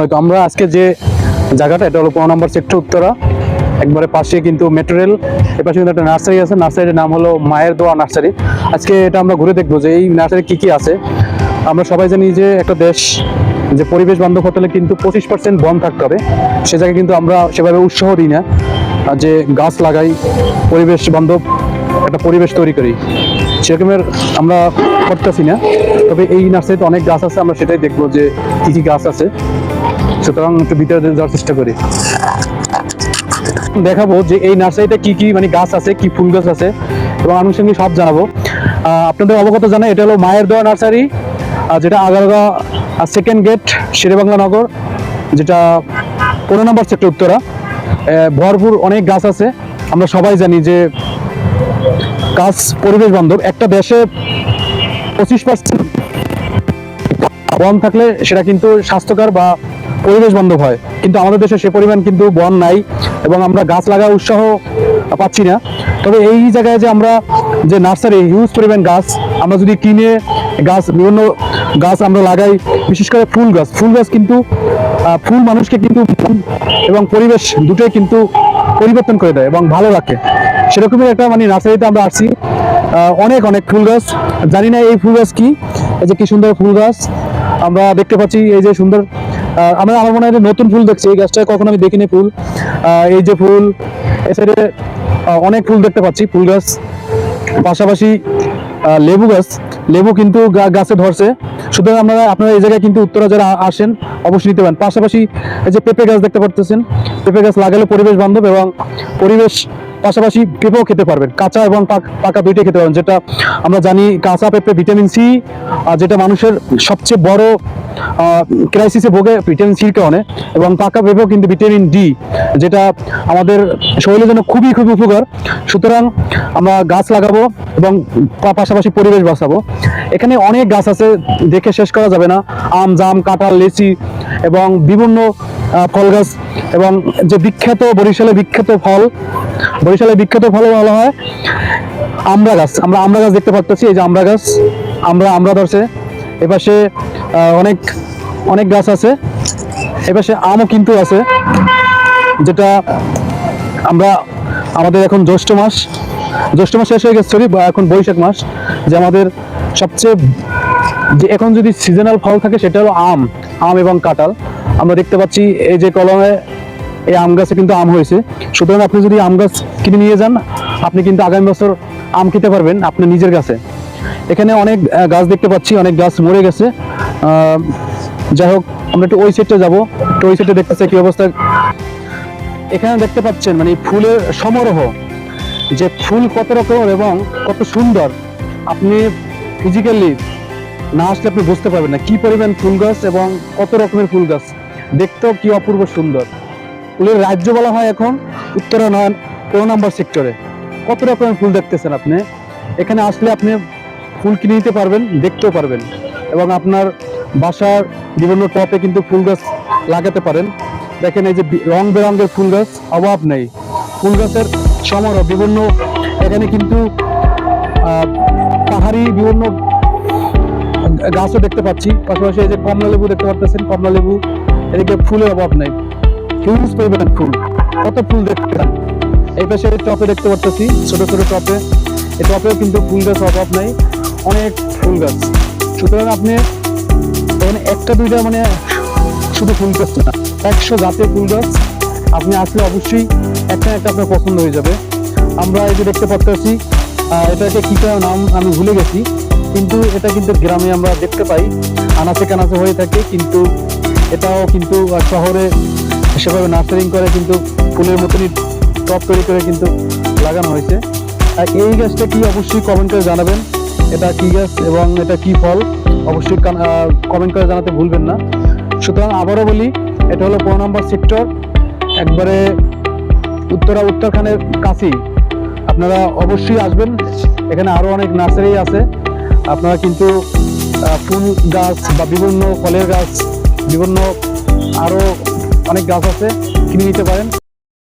হয়তো আমরা আজকে যে জায়গাটা, এটা হলো 15 নম্বর সেক্টর উত্তরা, একবারে পাশে কিন্তু মেট্রো রেল, এপাশে কিন্তু একটা নার্সারি আছে। নার্সারির নাম হলো মায়ের দোয়া নার্সারি। আজকে এটা আমরা ঘুরে দেখবো যে এই নার্সারি কি কি আছে। আমরা সবাই জানি যে একটা দেশ যে পরিবেশ বান্ধব হতে হলে কিন্তু 25% বন থাকতে হবে। সে জায়গায় কিন্তু আমরা সেভাবে উৎসাহ দিই না যে গাছ লাগাই, পরিবেশ বান্ধব একটা পরিবেশ তৈরি করি, সেরকমের আমরা করতেছি না। তবে এই নার্সারিতে অনেক গাছ আছে, আমরা সেটাই দেখবো যে কি কি গাছ আছে। সুতরাং একটু ভিতরে যাওয়ার চেষ্টা করি, দেখাবো যে এই নার্সারিতে কি কি মানে গাছ আছে, কি ফুল গাছ আছে এবং আনুষঙ্গিক সব জানাবো। আপনাদের অবগত জানাই, এটা হলো মায়ের দোয়া নার্সারি, যেটা আগারগাঁও সেকেন্ড গেট, শেরেবাংলা নগর, যেটা 15 নম্বর সেক্টর উত্তরা। ভরপুর অনেক গাছ আছে। আমরা সবাই জানি যে গাছ পরিবেশ বান্ধব। একটা দেশে 25% বন থাকলে সেটা কিন্তু স্বাস্থ্যকর বা পরিবেশ বান্ধব হয়, কিন্তু আমাদের দেশে সে পরিমাণ কিন্তু বন নাই এবং আমরা গাছ লাগার উৎসাহ পাচ্ছি না। তবে এই জায়গায় যে আমরা যে নার্সারি, হিউজ পরিমাণ গাছ আমরা যদি কিনে গাছ, বিভিন্ন গাছ আমরা লাগাই, বিশেষ করে ফুল গাছ কিন্তু ফুল মানুষকে কিন্তু এবং পরিবেশ দুটোই কিন্তু পরিবর্তন করে দেয় এবং ভালো রাখে। সেরকমই একটা মানে নার্সারিতে আমরা আসছি। অনেক অনেক ফুল গাছ, জানি না এই ফুল গাছ কি, এই যে কি সুন্দর ফুল গাছ আমরা দেখতে পাচ্ছি। এই যে সুন্দর, আমার মনে হয় নতুন ফুল দেখছি, এই গাছটা কখনো আমি দেখিনি ফুল। এই যে ফুল, এ সাইডে অনেক ফুল দেখতে পাচ্ছি, ফুল গাছ। পাশাপাশি লেবু গাছ, লেবু কিন্তু গাছে ধরছে। সুতরাং আপনারা এই জায়গায় কিন্তু উত্তরা যারা আসেন অবশ্যই নিতে পারেন। পাশাপাশি এই যে পেঁপে গাছ দেখতে পাচ্ছেন, পেঁপে গাছ লাগালে পরিবেশ বান্ধব এবং পরিবেশ, পাশাপাশি পেঁপেও খেতে পারবেন, কাঁচা এবং পাকা দুইটাই খেতে পারবেন। যেটা আমরা জানি কাঁচা পেঁপে ভিটামিন সি, যেটা মানুষের সবচেয়ে বড় ক্রাইসিসে ভোগে ভিটামিন সির কারণে, এবং পাকা পেঁপেও কিন্তু ভিটামিন ডি, যেটা আমাদের শরীরের জন্য খুবই খুবই উপকার। সুতরাং আমরা গাছ লাগাবো এবং পাশাপাশি পরিবেশ বাঁচাবো। এখানে অনেক গাছ আছে, দেখে শেষ করা যাবে না। আম, জাম, কাঁঠাল, লিচি এবং বিভিন্ন ফল গাছ, এবং যে বিখ্যাত বরিশালের বিখ্যাত ফল বলা হয় আমড়া গাছ। আমরা আমড়া গাছ দেখতে পাচ্ছি, এই যে আমড়া গাছ, আমড়া ধরছে। এপাশে অনেক অনেক গাছ আছে, এপাশে আমও কিন্তু আছে, যেটা আমাদের এখন জ্যৈষ্ঠ মাস শেষ হয়ে গেছে, এখন বৈশাখ মাস, যে আমাদের সবচেয়ে যে এখন যদি সিজনাল ফল থাকে সেটা হলো আম এবং কাঁঠাল। আমরা দেখতে পাচ্ছি এই যে কলমে এই আম গাছে কিন্তু আম হয়েছে। সুতরাং আপনি যদি আম গাছ কিনে নিয়ে যান, আপনি কিন্তু আগামী বছর আম খেতে পারবেন আপনার নিজের গাছে। এখানে অনেক গাছ দেখতে পাচ্ছি, অনেক গাছ মরে গেছে। যাই হোক, আমরা একটু ওই সাইডে যাবো, একটু ওই সাইডে দেখতেছে কি অবস্থা। এখানে দেখতে পাচ্ছেন মানে ফুলের সমারোহ, যে ফুল কত রকমের এবং কত সুন্দর, আপনি ফিজিক্যালি না আসলে আপনি বুঝতে পারবেন না কি পরিমাণ ফুল গাছ এবং কত রকমের ফুল গাছ, দেখতেও কি অপূর্ব সুন্দর। ফুলের রাজ্য বলা হয় এখন উত্তরা 15 নম্বর সেক্টরে। কত রকমের ফুল দেখতেছেন আপনি, এখানে আসলে আপনি ফুল কিনে নিতে পারবেন, দেখতেও পারবেন, এবং আপনার বাসার বিভিন্ন টপে কিন্তু ফুল গাছ লাগাতে পারেন। দেখেন এই যে রং বেরঙের ফুল গাছ, অভাব নেই, ফুল গাছের সমারোহ বিভিন্ন। এখানে কিন্তু পাহাড়ি বিভিন্ন গাছও দেখতে পাচ্ছি। পাশাপাশি এই যে কমলা লেবু দেখতে পাচ্ছেন, কমলা লেবু, এদিকে ফুলের অভাব নেই, হিউজ পরিমাণ ফুল, কত ফুল দেখতে। এই পাশে টপে দেখতে পাচ্ছি, ছোট ছোট টপে, এই টপেও কিন্তু ফুল গাছ অভাব নাই, অনেক ফুল গাছ। সুতরাং আপনি এখানে একটা দুইটা মানে শুধু ফুল গাছ না, 100 জাতের ফুল গাছ। আপনি আসলে অবশ্যই একটা আপনার পছন্দ হয়ে যাবে। আমরা এই যে দেখতে পাচ্ছি, এটাকে কি নাম আমি ভুলে গেছি, কিন্তু এটা কিন্তু গ্রামে আমরা দেখতে পাই, আনাচে কানাচে হয়ে থাকে, কিন্তু এটাও কিন্তু শহরে সেভাবে নার্সারিং করে কিন্তু ফুলের মতনই টপ তৈরি করে কিন্তু লাগানো হয়েছে। আর এই গাছটা কি অবশ্যই কমেন্ট করে জানাবেন, এটা কি গাছ এবং এটা কি ফল, অবশ্যই কমেন্ট করে জানাতে ভুলবেন না। সুতরাং আবারও বলি, এটা হলো 15 নম্বর সেক্টর, একবারে উত্তরখানের কাছেই। আপনারা অবশ্যই আসবেন, এখানে আরো অনেক নার্সারি আছে। আপনারা কিন্তু ফুল গাছ বা বিভিন্ন ফলের গাছ, বিভিন্ন আরো অনেক গাছ আছে, কিনে নিতে পারেন।